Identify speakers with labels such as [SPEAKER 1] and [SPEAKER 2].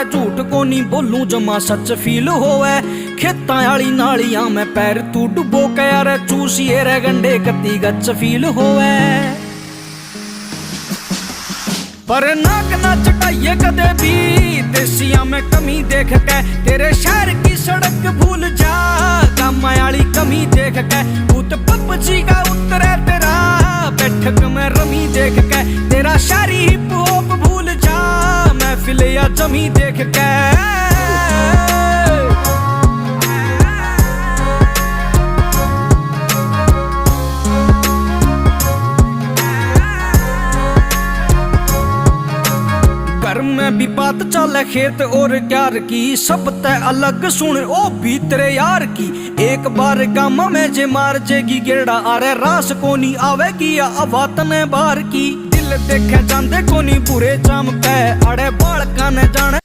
[SPEAKER 1] अरे झूठ को नहीं बोलूं जमा सच फील होवे। खेतां आली नालियां में पैर तू डुबो के अरे चूसिए रे गंडे कती गच फील होवे। पर नाक ना चटाइए कदे भी देसिया में कमी देख के, तेरे शहर की सड़क भूल जा काम आली कमी देख के। भूत पबजी का उतरे तेरा बैठक में रमी देख के, तेरा शायरी हिप हॉप भूल जा महफिल या जमी देख के। घर में भी बात चले खेत और क्यार की, सब तय अलग सुन ओ भी तेरे यार की। एक बार गामा में जे मार जेगी गेड़ा अरे रास को नहीं आवेगी या अवातने बार की। दिल देखे जांदे को नहीं बुरे चमके अड़े बालका ने जाने